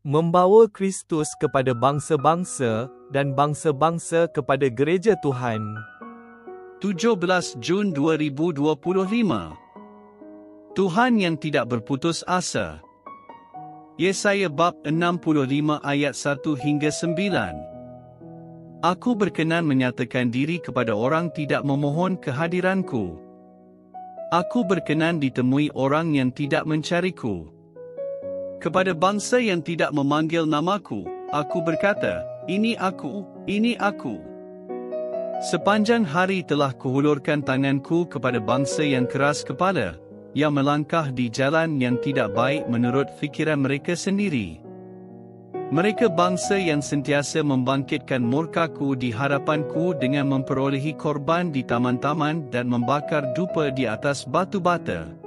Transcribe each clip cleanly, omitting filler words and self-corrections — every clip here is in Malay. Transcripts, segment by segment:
membawa Kristus kepada bangsa-bangsa dan bangsa-bangsa kepada gereja Tuhan. 17 Jun 2025. Tuhan yang tidak berputus asa. Yesaya bab 65 ayat 1 hingga 9. Aku berkenan menyatakan diri kepada orang tidak memohon kehadiranku. Aku berkenan ditemui orang yang tidak mencariku. Kepada bangsa yang tidak memanggil namaku, aku berkata, ini aku, ini aku. Sepanjang hari telah kuhulurkan tanganku kepada bangsa yang keras kepala, yang melangkah di jalan yang tidak baik menurut fikiran mereka sendiri. Mereka bangsa yang sentiasa membangkitkan murkaku di hadapanku dengan memperolehi korban di taman-taman dan membakar dupa di atas batu bata.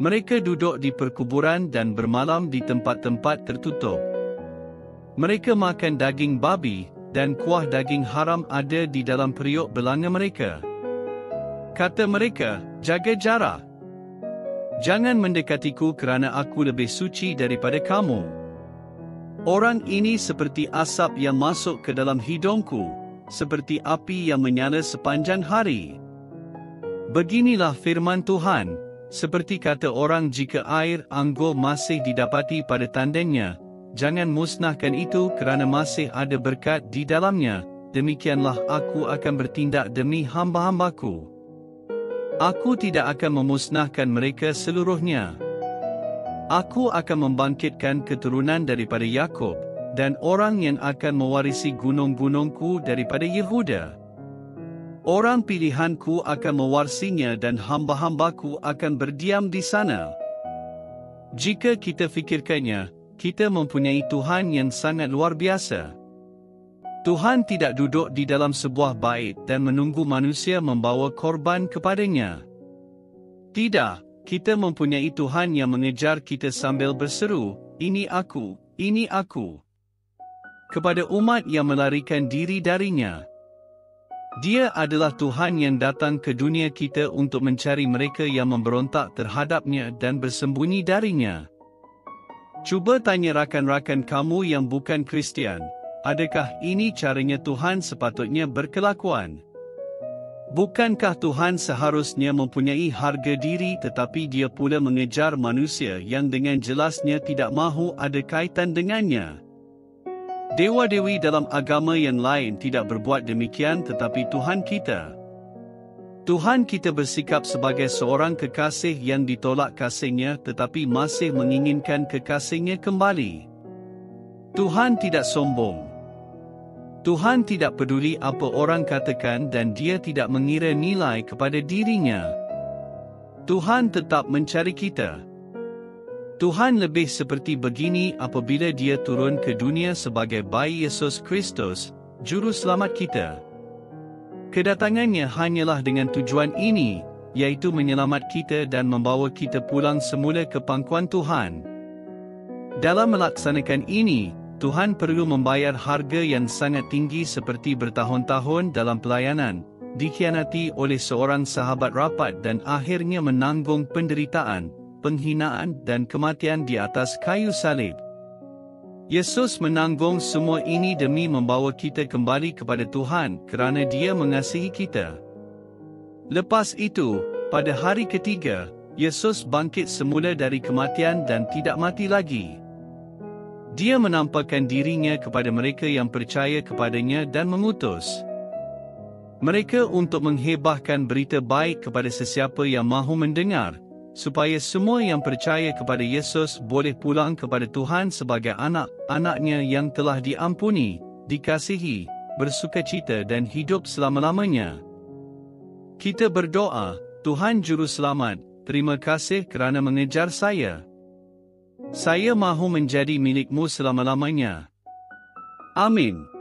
Mereka duduk di perkuburan dan bermalam di tempat-tempat tertutup. Mereka makan daging babi, dan kuah daging haram ada di dalam periuk belanga mereka. Kata mereka, jaga jarak. Jangan mendekatiku kerana aku lebih suci daripada kamu. Orang ini seperti asap yang masuk ke dalam hidungku, seperti api yang menyala sepanjang hari. Beginilah firman Tuhan, seperti kata orang jika air anggur masih didapati pada tandengnya, jangan musnahkan itu kerana masih ada berkat di dalamnya, demikianlah aku akan bertindak demi hamba-hambaku. Aku tidak akan memusnahkan mereka seluruhnya. Aku akan membangkitkan keturunan daripada Yakub, dan orang yang akan mewarisi gunung-gunungku daripada Yehuda. Orang pilihanku akan mewarisinya dan hamba-hambaku akan berdiam di sana. Jika kita fikirkannya, kita mempunyai Tuhan yang sangat luar biasa. Tuhan tidak duduk di dalam sebuah bait dan menunggu manusia membawa korban kepadanya. Tidak, kita mempunyai Tuhan yang mengejar kita sambil berseru, ini aku, ini aku. Kepada umat yang melarikan diri darinya. Dia adalah Tuhan yang datang ke dunia kita untuk mencari mereka yang memberontak terhadapnya dan bersembunyi darinya. Cuba tanya rakan-rakan kamu yang bukan Kristian. Adakah ini caranya Tuhan sepatutnya berkelakuan? Bukankah Tuhan seharusnya mempunyai harga diri tetapi dia pula mengejar manusia yang dengan jelasnya tidak mahu ada kaitan dengannya? Dewa-dewi dalam agama yang lain tidak berbuat demikian tetapi Tuhan kita. Tuhan kita bersikap sebagai seorang kekasih yang ditolak kasihnya tetapi masih menginginkan kekasihnya kembali. Tuhan tidak sombong. Tuhan tidak peduli apa orang katakan dan dia tidak mengira nilai kepada dirinya. Tuhan tetap mencari kita. Tuhan lebih seperti begini apabila dia turun ke dunia sebagai bayi Yesus Kristus, Juru Selamat kita. Kedatangannya hanyalah dengan tujuan ini, yaitu menyelamat kita dan membawa kita pulang semula ke pangkuan Tuhan. Dalam melaksanakan ini, Tuhan perlu membayar harga yang sangat tinggi seperti bertahun-tahun dalam pelayanan, dikhianati oleh seorang sahabat rapat dan akhirnya menanggung penderitaan, penghinaan dan kematian di atas kayu salib. Yesus menanggung semua ini demi membawa kita kembali kepada Tuhan kerana Dia mengasihi kita. Lepas itu, pada hari ketiga, Yesus bangkit semula dari kematian dan tidak mati lagi. Dia menampakkan dirinya kepada mereka yang percaya kepadanya dan mengutus mereka untuk menghebahkan berita baik kepada sesiapa yang mahu mendengar, supaya semua yang percaya kepada Yesus boleh pulang kepada Tuhan sebagai anak-anaknya yang telah diampuni, dikasihi, bersukacita dan hidup selama-lamanya. Kita berdoa, Tuhan Juru Selamat, terima kasih kerana mengejar saya. Saya mahu menjadi milik-Mu selama-lamanya. Amin.